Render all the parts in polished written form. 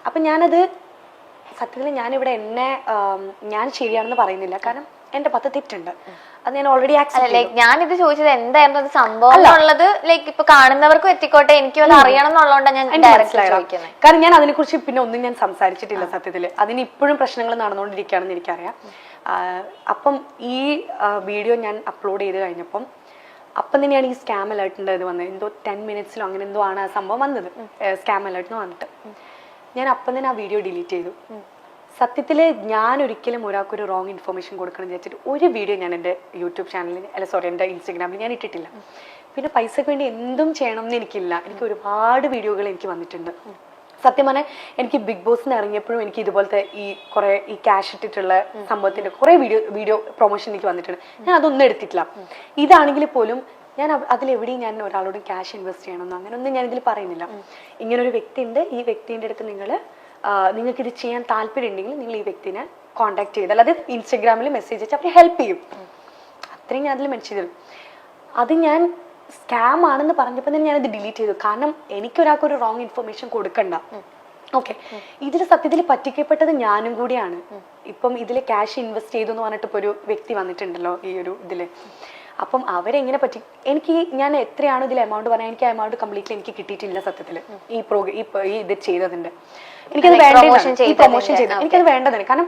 അപ്പം ഞാനത് സത്യത്തിൽ ഞാനിവിടെ ഞാൻ ശരിയാണെന്ന് പറയുന്നില്ല, കാരണം എൻ്റെ 10 തെറ്റുണ്ട്. അത് ഞാൻ ഓൾറെഡി ലൈക്ക് ഞാനിത് ചോദിച്ചത് എന്തായിരുന്നു അത് സംഭവം എന്നുള്ളത്, ലൈക്ക് ഇപ്പൊ കാണുന്നവർക്കും എത്തിക്കോട്ടെ, എനിക്കും അത് അറിയണം എന്നുള്ളതുകൊണ്ടാണ് ഞാൻ ഡയറക്റ്റ് ചോദിക്കുന്നത്. കാരണം ഞാൻ അതിനെക്കുറിച്ച് പിന്നെ ഒന്നും ഞാൻ സംസാരിച്ചിട്ടില്ല സത്യത്തില്. അതിന് ഇപ്പോഴും പ്രശ്നങ്ങൾ നടന്നുകൊണ്ടിരിക്കുകയാണെന്ന് എനിക്കറിയാം. അപ്പം ഈ വീഡിയോ ഞാൻ അപ്ലോഡ് ചെയ്ത് കഴിഞ്ഞപ്പം അപ്പം തന്നെയാണ് ഈ സ്കാം അലേർട്ടിൻ്റെ ഇത് വന്നത്. എന്തോ 10 മിനിറ്റ്സിലോ അങ്ങനെ എന്തോ ആണ് ആ സംഭവം വന്നത്, സ്കാം അലേർട്ട് എന്ന് പറഞ്ഞിട്ട്. ഞാൻ അപ്പം തന്നെ ആ വീഡിയോ ഡിലീറ്റ് ചെയ്തു. സത്യത്തിൽ ഞാൻ ഒരിക്കലും ഒരാൾക്കൊരു റോങ് ഇൻഫർമേഷൻ കൊടുക്കണം എന്ന് വിചാരിച്ചിട്ട് ഒരു വീഡിയോ ഞാൻ എൻ്റെ യൂട്യൂബ് ചാനലിൽ എൻ്റെ ഇൻസ്റ്റഗ്രാമിൽ ഞാൻ ഇട്ടിട്ടില്ല. പിന്നെ പൈസക്ക് വേണ്ടി എന്തും ചെയ്യണം എന്ന് എനിക്കില്ല. എനിക്ക് ഒരുപാട് വീഡിയോകൾ എനിക്ക് വന്നിട്ടുണ്ട്. സത്യം പറഞ്ഞാൽ എനിക്ക് ബിഗ് ബോസിന് ഇറങ്ങിയപ്പോഴും എനിക്ക് ഇതുപോലത്തെ ഈ ക്യാഷ് ഇട്ടിട്ടുള്ള സംഭവത്തിൻ്റെ കുറേ വീഡിയോ പ്രൊമോഷൻ എനിക്ക് വന്നിട്ടുണ്ട്. ഞാൻ അതൊന്നും എടുത്തിട്ടില്ല. ഇതാണെങ്കിൽ പോലും ഞാൻ അതിലെവിടെയും ഞാൻ ഒരാളോട് ക്യാഷ് ഇൻവെസ്റ്റ് ചെയ്യണമെന്നോ അങ്ങനെയൊന്നും ഞാൻ ഇതിൽ പറയുന്നില്ല. ഇങ്ങനൊരു വ്യക്തി ഉണ്ട്, ഈ വ്യക്തിൻ്റെ അടുത്ത് നിങ്ങൾക്ക് ഇത് ചെയ്യാൻ താല്പര്യം ഉണ്ടെങ്കിൽ നിങ്ങൾ ഈ വ്യക്തിനെ കോൺടാക്ട് ചെയ്താൽ, അത് ഇൻസ്റ്റഗ്രാമിൽ മെസ്സേജ് അയച്ചാൽ അവർ ഹെൽപ്പ് ചെയ്യും. അത്രയും ഞാൻ അതിൽ മെൻഷൻ ചെയ്തു. അത് ഞാൻ സ്കാം ആണെന്ന് പറഞ്ഞപ്പോൾ തന്നെ ഞാനത് ഡിലീറ്റ് ചെയ്തു. കാരണം എനിക്കൊരാൾക്കൊരു റോങ് ഇൻഫർമേഷൻ കൊടുക്കണ്ട. ഓക്കെ, ഇതിൽ സത്യത്തിൽ പറ്റിക്കപ്പെട്ടത് ഞാനും കൂടിയാണ്. ഇപ്പം ഇതിൽ ക്യാഷ് ഇൻവെസ്റ്റ് ചെയ്തു എന്ന് പറഞ്ഞിട്ട് ഇപ്പോൾ ഒരു വ്യക്തി വന്നിട്ടുണ്ടല്ലോ ഈ ഒരു ഇതിൽ. അപ്പം അവരെങ്ങനെ ഞാൻ എത്രയാണോ ഇതിൽ എമൗണ്ട് പറഞ്ഞാൽ എനിക്ക് ആ എമൗണ്ട് കംപ്ലീറ്റ്ലി എനിക്ക് കിട്ടിയിട്ടില്ല സത്യത്തിൽ. ഈ ഇത് ചെയ്തതിന്റെ എനിക്കത് പ്രൊമോഷൻ ചെയ്ത എനിക്കത് വേണ്ടതാണ്. കാരണം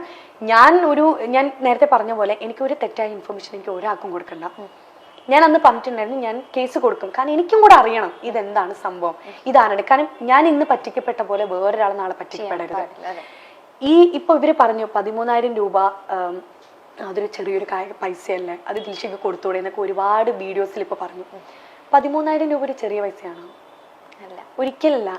ഞാൻ നേരത്തെ പറഞ്ഞ പോലെ എനിക്കൊരു തെറ്റായ ഇൻഫർമേഷൻ എനിക്ക് ഒരാൾക്കും കൊടുക്കണ്ട. ഞാൻ അന്ന് പറഞ്ഞിട്ടുണ്ടായിരുന്നു ഞാൻ കേസ് കൊടുക്കും. കാരണം എനിക്കും കൂടെ അറിയണം ഇതെന്താണ് സംഭവം, ഇതാണ്. കാരണം ഞാൻ ഇന്ന് പറ്റിക്കപ്പെട്ട പോലെ വേറൊരാൾ നാളെ പറ്റിക്കപ്പെടരുത്. ഇപ്പൊ ഇവര് പറഞ്ഞു 13,000 രൂപ അതൊരു ചെറിയൊരു പൈസയല്ലേ, അത് ദിൽഷയ്ക്ക് കൊടുത്തൂടെ എന്നൊക്കെ ഒരുപാട് വീഡിയോസിൽ ഇപ്പൊ പറഞ്ഞു. 13,000 രൂപ ഒരു ചെറിയ പൈസയാണോ? അല്ല, ഒരിക്കലല്ല.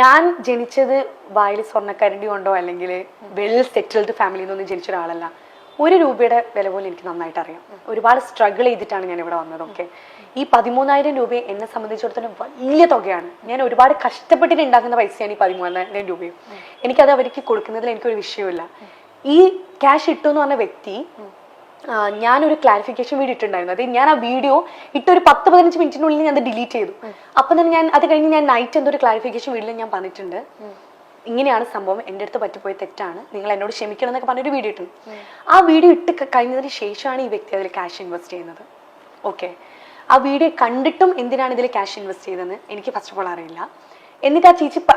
ഞാൻ ജനിച്ചത് വായിൽ സ്വർണ്ണക്കരണ്ടി കൊണ്ടോ അല്ലെങ്കിൽ വെൽ സെറ്റിൽഡ് ഫാമിലിയിൽ നിന്നൊന്നും ജനിച്ച ഒരാളല്ല. 1 രൂപയുടെ വില പോലും എനിക്ക് നന്നായിട്ട് അറിയാം. ഒരുപാട് സ്ട്രഗിൾ ചെയ്തിട്ടാണ് ഞാൻ ഇവിടെ വന്നത്. ഓക്കെ, ഈ 13,000 രൂപ എന്നെ സംബന്ധിച്ചിടത്തോളം വലിയ തുകയാണ്. ഞാൻ ഒരുപാട് കഷ്ടപ്പെട്ടിട്ട് ഉണ്ടാക്കുന്ന പൈസയാണ് ഈ 13,000 രൂപയും. എനിക്കത് അവർക്ക് കൊടുക്കുന്നതിൽ എനിക്കൊരു വിഷയമില്ല. ഈ ക്യാഷ് ഇട്ടു എന്ന് പറഞ്ഞ വ്യക്തി ഞാനൊരു ക്ലാരിഫിക്കേഷൻ വീഡിയോ ഇട്ടുണ്ടായിരുന്നു. അത് ഞാൻ ആ വീഡിയോ ഇട്ടൊരു 10-15 മിനിറ്റിനുള്ളിൽ ഞാൻ അത് ഡിലീറ്റ് ചെയ്തു. അപ്പം തന്നെ അത് കഴിഞ്ഞ് ഞാൻ നൈറ്റ് എന്തോ ഒരു ക്ലാരിഫിക്കേഷൻ വീഡിയോയിൽ ഞാൻ പറഞ്ഞിട്ടുണ്ട്, ഇങ്ങനെയാണ് സംഭവം, എൻ്റെ അടുത്ത് പറ്റിപ്പോയ തെറ്റാണ്, നിങ്ങൾ എന്നോട് ക്ഷമിക്കണം എന്നൊക്കെ പറഞ്ഞൊരു വീഡിയോ ഇട്ടു. ആ വീഡിയോ ഇട്ട് കഴിഞ്ഞതിന് ശേഷമാണ് ഈ വ്യക്തി അതിൽ ക്യാഷ് ഇൻവെസ്റ്റ് ചെയ്യുന്നത്. ഓക്കെ, ആ വീഡിയോ കണ്ടിട്ടും എന്തിനാണ് ഇതിൽ ക്യാഷ് ഇൻവെസ്റ്റ് ചെയ്തതെന്ന് എനിക്ക് ഫസ്റ്റ് ഓഫ് ഓൾ അറിയില്ല. എന്നിട്ട്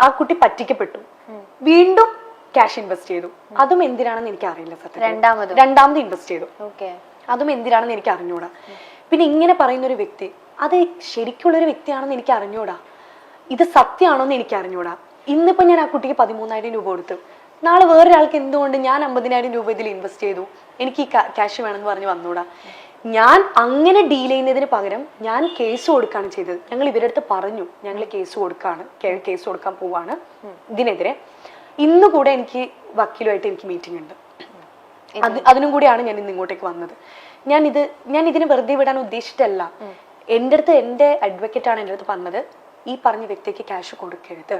ആ കുട്ടി പറ്റിക്കപ്പെട്ടു, വീണ്ടും ക്യാഷ് ഇൻവെസ്റ്റ് ചെയ്തു. അതും എന്തിനാണെന്ന് എനിക്ക് അറിയില്ല സത്യം. രണ്ടാമത് ഇൻവെസ്റ്റ് ചെയ്തു. അതും എന്തിനാണെന്ന് എനിക്ക് അറിഞ്ഞൂടാ. പിന്നെ ഇങ്ങനെ പറയുന്ന ഒരു വ്യക്തി അത് ശരിക്കുള്ളൊരു വ്യക്തിയാണെന്ന് എനിക്ക് അറിഞ്ഞൂടാ, ഇത് സത്യമാണോന്ന് എനിക്ക് അറിഞ്ഞൂടാ. ഇന്നിപ്പോ ഞാൻ ആ കുട്ടിക്ക് 13,000 രൂപ കൊടുത്തു, നാളെ വേറൊരാൾക്ക് എന്തുകൊണ്ട് ഞാൻ 50,000 രൂപ ഇതിൽ ഇൻവെസ്റ്റ് ചെയ്തു, എനിക്ക് ഈ ക്യാഷ് വേണമെന്ന് പറഞ്ഞ് വന്നൂടാ. ഞാൻ അങ്ങനെ ഡീൽ ചെയ്യുന്നതിന് പകരം ഞാൻ കേസ് കൊടുക്കുകയാണ് ചെയ്തത്. ഞങ്ങൾ ഇവരുടെ അടുത്ത് പറഞ്ഞു ഞങ്ങൾ കേസ് കൊടുക്കാൻ പോവാണ് ഇതിനെതിരെ. ഇന്ന് കൂടെ എനിക്ക് വക്കീലുമായിട്ട് എനിക്ക് മീറ്റിംഗ് ഉണ്ട്. അതിനും കൂടിയാണ് ഞാൻ ഇന്ന് ഇങ്ങോട്ടേക്ക് വന്നത്. ഞാൻ ഇതിനെ വെറുതെ വിടാൻ ഉദ്ദേശിച്ചിട്ടല്ല. എൻ്റെ അടുത്ത് എൻ്റെ അഡ്വക്കേറ്റാണ് എൻ്റെ അടുത്ത് പറഞ്ഞത്, ഈ പറഞ്ഞ വ്യക്തിക്ക് ക്യാഷ് കൊടുക്കരുത്,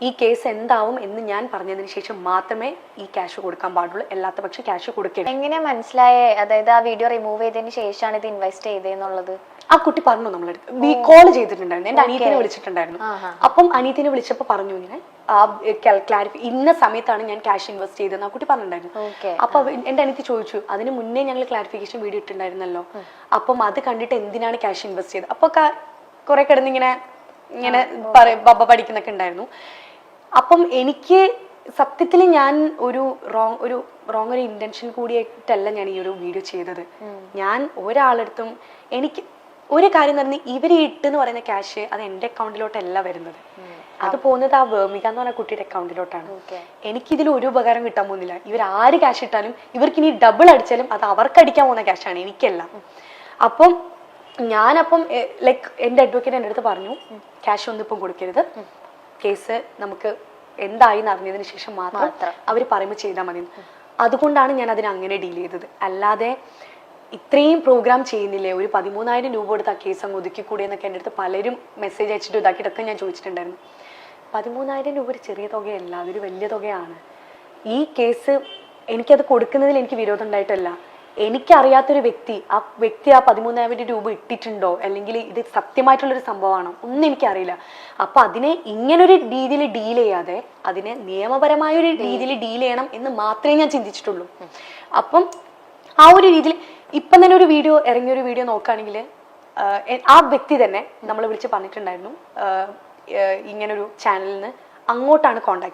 ഈ കേസ് എന്താവും എന്ന് ഞാൻ പറഞ്ഞതിന് ശേഷം മാത്രമേ ഈ ക്യാഷ് കൊടുക്കാൻ പാടുള്ളൂ, അല്ലാത്ത പക്ഷെ ക്യാഷ് കൊടുക്കരുത്. എങ്ങനെ മനസ്സിലായേ? അതായത് ആ വീഡിയോ റിമൂവ് ചെയ്തതിന് ശേഷമാണ് ഇത് ഇൻവെസ്റ്റ് ചെയ്തതെന്നുള്ളത് ആ കുട്ടി പറഞ്ഞു. നമ്മളെടുത്ത് കോൾ ചെയ്തിട്ടുണ്ടായിരുന്നു, എന്റെ അനിയത്തിനെ വിളിച്ചിട്ടുണ്ടായിരുന്നു. അപ്പം അനിയത്തിനെ വിളിച്ചപ്പോ പറഞ്ഞു ഇങ്ങനെ ഇന്ന സമയത്താണ് ഞാൻ ക്യാഷ് ഇൻവെസ്റ്റ് ചെയ്തതെന്ന് ആ കുട്ടി പറഞ്ഞിട്ടുണ്ടായിരുന്നു. അപ്പൊ എന്റെ അനിയത്തി ചോദിച്ചു, അതിന് മുന്നേ ഞങ്ങൾ ക്ലാരിഫിക്കേഷൻ വീഡിയോ ഇട്ടുണ്ടായിരുന്നല്ലോ, അപ്പം അത് കണ്ടിട്ട് എന്തിനാണ് ക്യാഷ് ഇൻവെസ്റ്റ് ചെയ്തത്? അപ്പൊ കുറെ കിടന്ന് ഇങ്ങനെ ബബ്ബ പഠിക്കുന്നൊക്കെ ഉണ്ടായിരുന്നു. അപ്പം എനിക്ക് സത്യത്തിൽ ഞാൻ ഒരു റോങ് ഇന്റൻഷൻ കൂടിയായിട്ടല്ല ഞാൻ ഈ ഒരു വീഡിയോ ചെയ്തത്. ഞാൻ ഒരാളടുത്തും എനിക്ക് ഒരു കാര്യം പറഞ്ഞ് ഇവര് ഇട്ടെന്ന് പറയുന്ന ക്യാഷ് അത് എന്റെ അക്കൗണ്ടിലോട്ടല്ല വരുന്നത്, അത് പോകുന്നത് ആ വേമിക എന്ന് പറഞ്ഞ കുട്ടിയുടെ അക്കൗണ്ടിലോട്ടാണ്. എനിക്കിതിൽ ഒരു ഉപകാരം കിട്ടാൻ പോകുന്നില്ല. ഇവർ ആര് ക്യാഷ് ഇട്ടാലും ഇവർക്ക് ഇനി ഡബിൾ അടിച്ചാലും അത് അവർക്ക് അടിക്കാൻ പോകുന്ന ക്യാഷാണ്, എനിക്കല്ല. അപ്പം ഞാനപ്പം ലൈക്ക് എൻ്റെ അഡ്വക്കേറ്റ് എൻ്റെ അടുത്ത് പറഞ്ഞു ക്യാഷ് ഒന്നും ഇപ്പം കൊടുക്കരുത്, കേസ് നമുക്ക് എന്തായി അറിഞ്ഞതിന് ശേഷം മാത്രം അവർ പറയുമ്പോൾ ചെയ്താൽ മതി. അതുകൊണ്ടാണ് ഞാൻ അതിനെ അങ്ങനെ ഡീൽ ചെയ്തത്. അല്ലാതെ ഇത്രയും പ്രോഗ്രാം ചെയ്യുന്നില്ലേ, ഒരു 13,000 രൂപ കൊടുത്ത് ആ കേസ് അങ്ങ് ഒതുക്കിക്കൂടെ എന്നൊക്കെ എൻ്റെ അടുത്ത് പലരും മെസ്സേജ് അയച്ചിട്ട് ഇതാക്കിയിട്ടൊക്കെ ഞാൻ ചോദിച്ചിട്ടുണ്ടായിരുന്നു. 13,000 രൂപ ഒരു ചെറിയ തുകയല്ല, അതൊരു വലിയ തുകയാണ്. ഈ കേസ് എനിക്കത് കൊടുക്കുന്നതിൽ എനിക്ക് വിരോധം ഉണ്ടായിട്ടല്ല. എനിക്കറിയാത്തൊരു വ്യക്തി ആ 13,000 രൂപ ഇട്ടിട്ടുണ്ടോ, അല്ലെങ്കിൽ ഇത് സത്യമായിട്ടുള്ളൊരു സംഭവമാണോ, ഒന്നും എനിക്കറിയില്ല. അപ്പൊ അതിനെ ഇങ്ങനൊരു രീതിയിൽ ഡീൽ ചെയ്യാതെ അതിനെ നിയമപരമായ ഒരു രീതിയിൽ ഡീൽ ചെയ്യണം എന്ന് മാത്രമേ ഞാൻ ചിന്തിച്ചിട്ടുള്ളൂ. അപ്പം ആ ഒരു രീതിയിൽ ഇപ്പം തന്നെ ഒരു വീഡിയോ ഇറങ്ങിയൊരു വീഡിയോ നോക്കുകയാണെങ്കിൽ ആ വ്യക്തി തന്നെ നമ്മൾ വിളിച്ച് പറഞ്ഞിട്ടുണ്ടായിരുന്നു ഇങ്ങനൊരു ചാനലിൽ നിന്ന് അങ്ങോട്ടാണ് കോണ്ടാക്ട്